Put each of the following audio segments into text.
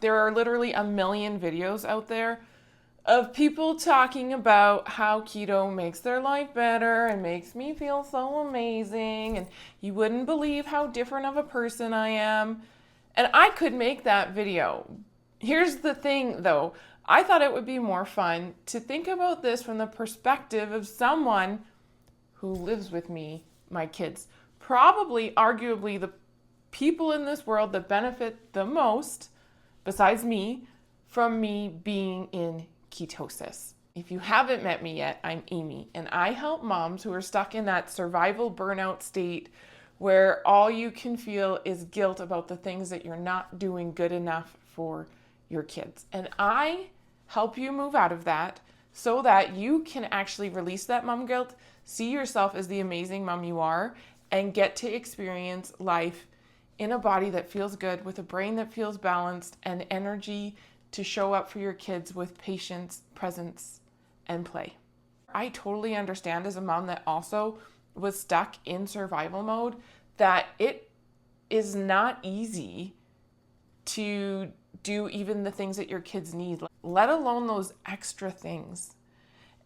There are literally a million videos out there of people talking about how keto makes their life better and makes me feel so amazing, and you wouldn't believe how different of a person I am. And I could make that video. Here's the thing though, I thought it would be more fun to think about this from the perspective of someone who lives with me, my kids. Probably, arguably, the people in this world that benefit the most, besides me, from me being in ketosis. If you haven't met me yet, I'm Amy, and I help moms who are stuck in that survival burnout state where all you can feel is guilt about the things that you're not doing good enough for your kids. And I help you move out of that so that you can actually release that mom guilt, see yourself as the amazing mom you are, and get to experience life in a body that feels good, with a brain that feels balanced, and energy to show up for your kids with patience, presence, and play. I totally understand, as a mom that also was stuck in survival mode, that it is not easy to do even the things that your kids need, let alone those extra things.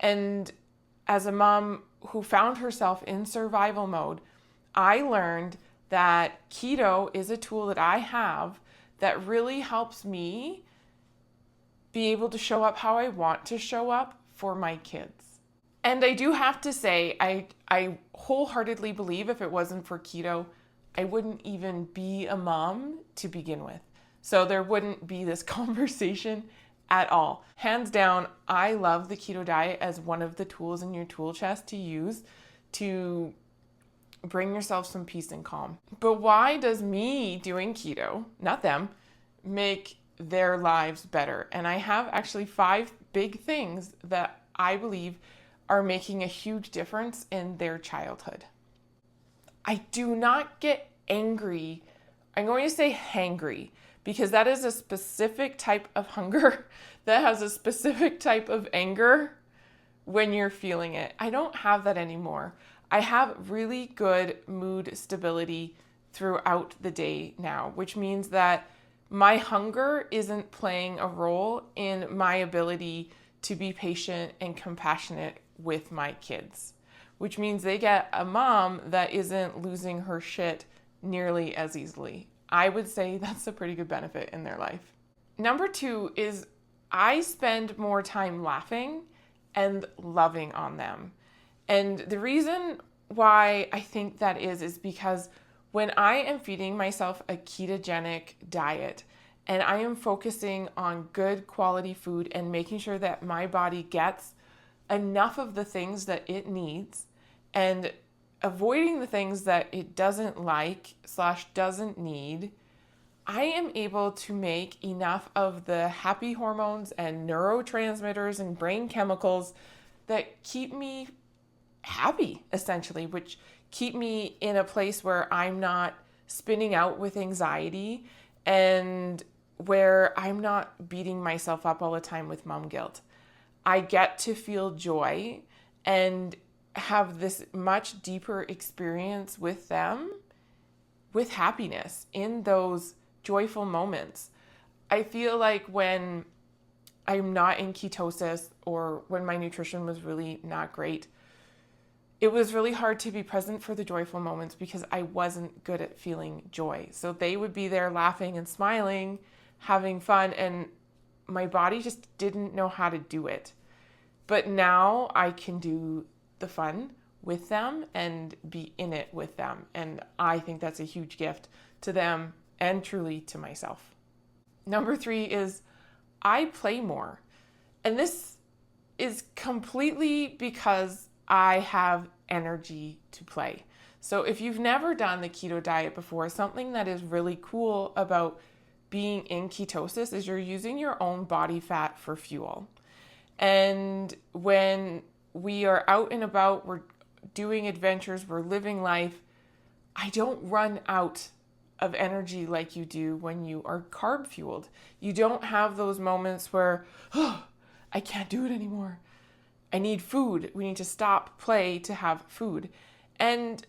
And as a mom who found herself in survival mode, I learned that keto is a tool that I have that really helps me be able to show up how I want to show up for my kids. And I do have to say, I wholeheartedly believe if it wasn't for keto, I wouldn't even be a mom to begin with. So there wouldn't be this conversation at all. Hands down, I love the keto diet as one of the tools in your tool chest to use to bring yourself some peace and calm. But why does me doing keto, not them, make their lives better? And I have actually 5 big things that I believe are making a huge difference in their childhood. I do not get angry. I'm going to say hangry, because that is a specific type of hunger that has a specific type of anger when you're feeling it. I don't have that anymore. I have really good mood stability throughout the day now, which means that my hunger isn't playing a role in my ability to be patient and compassionate with my kids, which means they get a mom that isn't losing her shit nearly as easily. I would say that's a pretty good benefit in their life. Number 2 is I spend more time laughing and loving on them. And the reason why I think that is because when I am feeding myself a ketogenic diet and I am focusing on good quality food and making sure that my body gets enough of the things that it needs and avoiding the things that it doesn't like / doesn't need, I am able to make enough of the happy hormones and neurotransmitters and brain chemicals that keep me happy, essentially, which keep me in a place where I'm not spinning out with anxiety and where I'm not beating myself up all the time with mom guilt. I get to feel joy and have this much deeper experience with them, with happiness in those joyful moments. I feel like when I'm not in ketosis or when my nutrition was really not great, it was really hard to be present for the joyful moments because I wasn't good at feeling joy. So they would be there laughing and smiling, having fun, and my body just didn't know how to do it. But now I can do the fun with them and be in it with them. And I think that's a huge gift to them and truly to myself. Number 3 is I play more. And this is completely because I have energy to play. So if you've never done the keto diet before, something that is really cool about being in ketosis is you're using your own body fat for fuel. And when we are out and about, we're doing adventures, we're living life, I don't run out of energy like you do when you are carb fueled. You don't have those moments where, oh, I can't do it anymore. I need food. We need to stop play to have food. And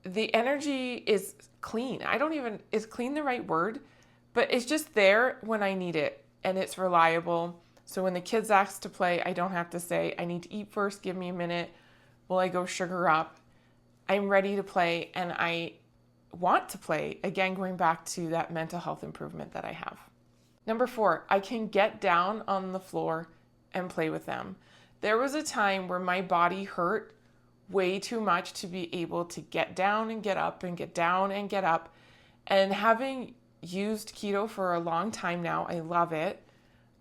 the energy is clean. Is clean the right word? but it's just there when I need it, and it's reliable. So when the kids ask to play, I don't have to say, I need to eat first, give me a minute. Will I go sugar up? I'm ready to play, and I want to play. Again, going back to that mental health improvement that I have. Number 4, I can get down on the floor and play with them. There was a time where my body hurt way too much to be able to get down and get up and get down and get up. And having used keto for a long time now, I love it.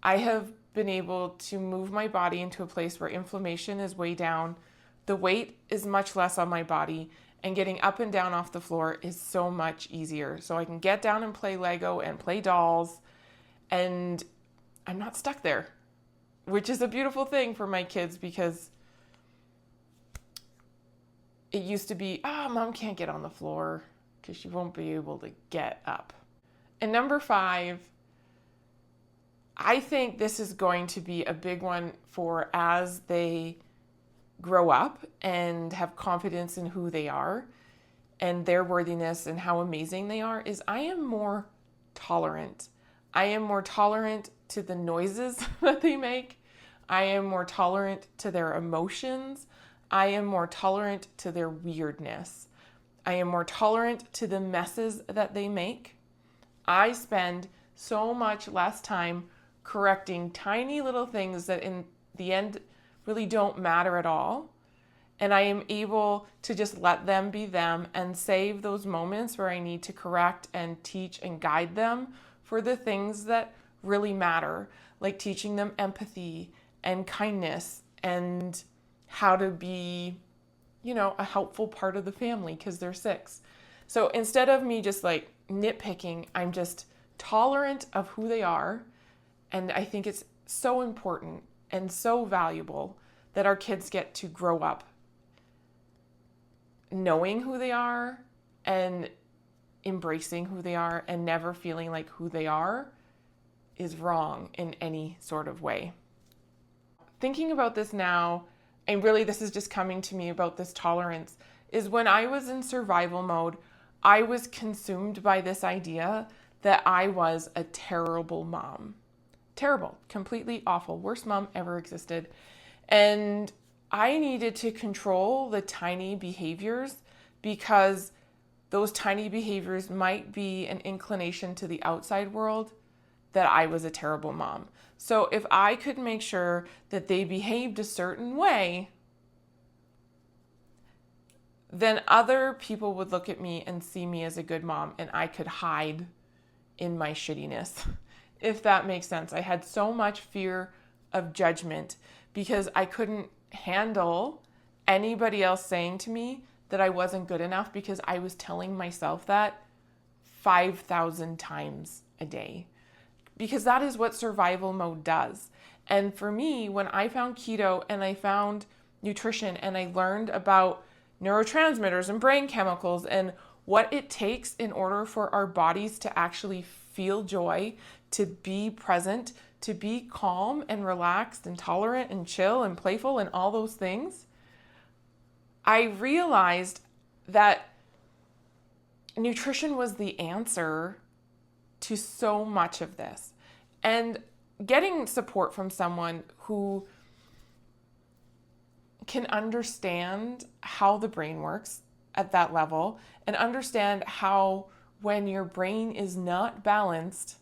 I have been able to move my body into a place where inflammation is way down. The weight is much less on my body, and getting up and down off the floor is so much easier. So I can get down and play Lego and play dolls, and I'm not stuck there, which is a beautiful thing for my kids, because it used to be, mom can't get on the floor because she won't be able to get up. And number 5, I think this is going to be a big one for as they grow up and have confidence in who they are and their worthiness and how amazing they are, is I am more tolerant. I am more tolerant to the noises that they make. I am more tolerant to their emotions. I am more tolerant to their weirdness. I am more tolerant to the messes that they make. I spend so much less time correcting tiny little things that in the end really don't matter at all. And I am able to just let them be them and save those moments where I need to correct and teach and guide them for the things that really matter, like teaching them empathy and kindness and how to be, a helpful part of the family because they're 6. So instead of me just like nitpicking, I'm just tolerant of who they are. And I think it's so important and so valuable that our kids get to grow up knowing who they are and embracing who they are, and never feeling like who they are is wrong in any sort of way. Thinking about this now, and really this is just coming to me about this tolerance, is when I was in survival mode, I was consumed by this idea that I was a terrible mom. Terrible, completely awful, worst mom ever existed. And I needed to control the tiny behaviors, because those tiny behaviors might be an inclination to the outside world that I was a terrible mom. So if I could make sure that they behaved a certain way, then other people would look at me and see me as a good mom, and I could hide in my shittiness, if that makes sense. I had so much fear of judgment because I couldn't handle anybody else saying to me that I wasn't good enough, because I was telling myself that 5,000 times a day, because that is what survival mode does. And for me, when I found keto and I found nutrition and I learned about neurotransmitters and brain chemicals and what it takes in order for our bodies to actually feel joy, to be present, to be calm and relaxed and tolerant and chill and playful and all those things, I realized that nutrition was the answer to so much of this. And getting support from someone who can understand how the brain works at that level, and understand how when your brain is not balanced,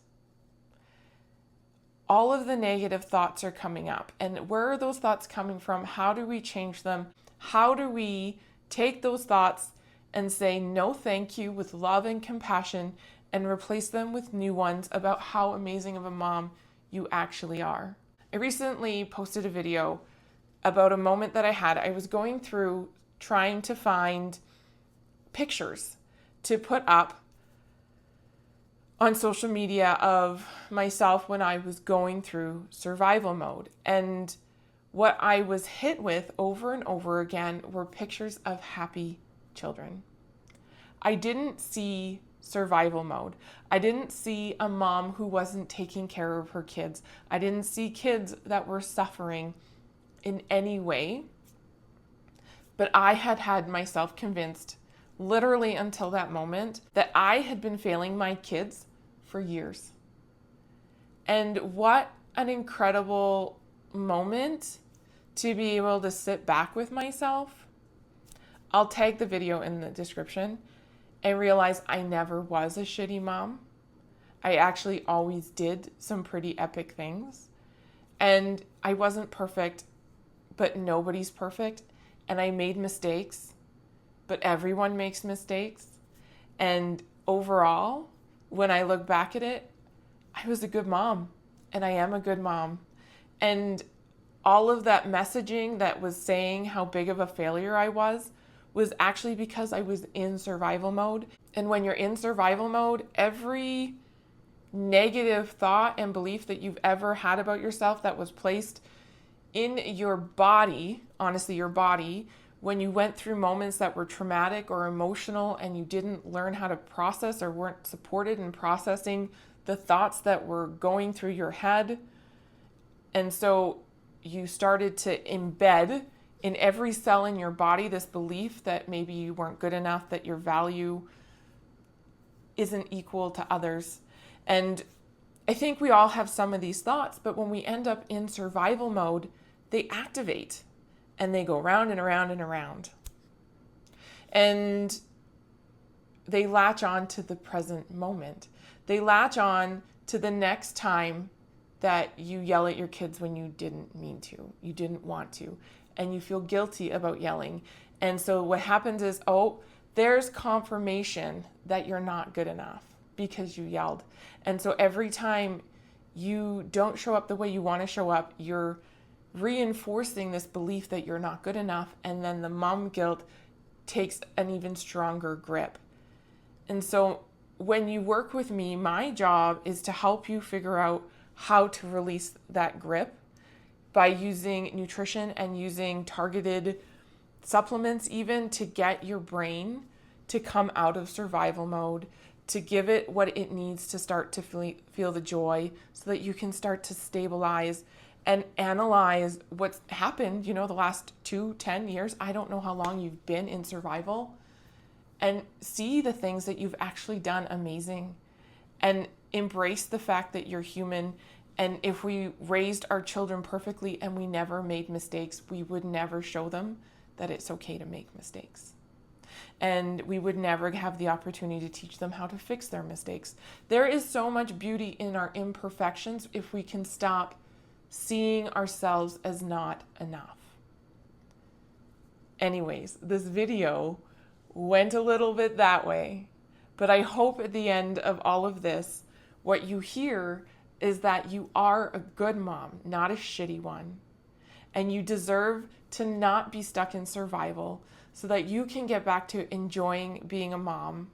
all of the negative thoughts are coming up. And where are those thoughts coming from? How do we change them? How do we take those thoughts and say no thank you with love and compassion, and replace them with new ones about how amazing of a mom you actually are? I recently posted a video about a moment that I had. I was going through trying to find pictures to put up on social media of myself when I was going through survival mode. And what I was hit with over and over again were pictures of happy children. I didn't see survival mode. I didn't see a mom who wasn't taking care of her kids. I didn't see kids that were suffering in any way. But I had myself convinced, literally until that moment, that I had been failing my kids for years. And what an incredible moment to be able to sit back with myself. I'll tag the video in the description and realize I never was a shitty mom. I actually always did some pretty epic things. And I wasn't perfect, but nobody's perfect. And I made mistakes, but everyone makes mistakes. And overall, when I look back at it, I was a good mom, and I am a good mom. And all of that messaging that was saying how big of a failure I was actually because I was in survival mode. And when you're in survival mode, every negative thought and belief that you've ever had about yourself that was placed in your body, honestly, your body, when you went through moments that were traumatic or emotional and you didn't learn how to process or weren't supported in processing the thoughts that were going through your head. And so you started to embed in every cell in your body this belief that maybe you weren't good enough, that your value isn't equal to others. And I think we all have some of these thoughts, but when we end up in survival mode, they activate and they go round and around and around. And they latch on to the present moment. They latch on to the next time that you yell at your kids when you didn't mean to, you didn't want to, and you feel guilty about yelling. And so what happens is, oh, there's confirmation that you're not good enough because you yelled. And so every time you don't show up the way you want to show up, you're reinforcing this belief that you're not good enough. And then the mom guilt takes an even stronger grip. And so when you work with me, my job is to help you figure out how to release that grip by using nutrition and using targeted supplements even to get your brain to come out of survival mode, to give it what it needs to start to feel the joy so that you can start to stabilize and analyze what's happened, the last 10 years. I don't know how long you've been in survival, and see the things that you've actually done amazing and embrace the fact that you're human. And if we raised our children perfectly and we never made mistakes, we would never show them that it's okay to make mistakes. And we would never have the opportunity to teach them how to fix their mistakes. There is so much beauty in our imperfections if we can stop seeing ourselves as not enough. Anyways, this video went a little bit that way, but I hope at the end of all of this, what you hear is that you are a good mom, not a shitty one. And you deserve to not be stuck in survival so that you can get back to enjoying being a mom,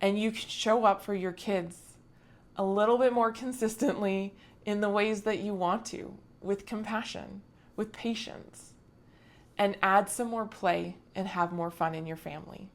and you can show up for your kids a little bit more consistently in the ways that you want to, with compassion, with patience, and add some more play and have more fun in your family.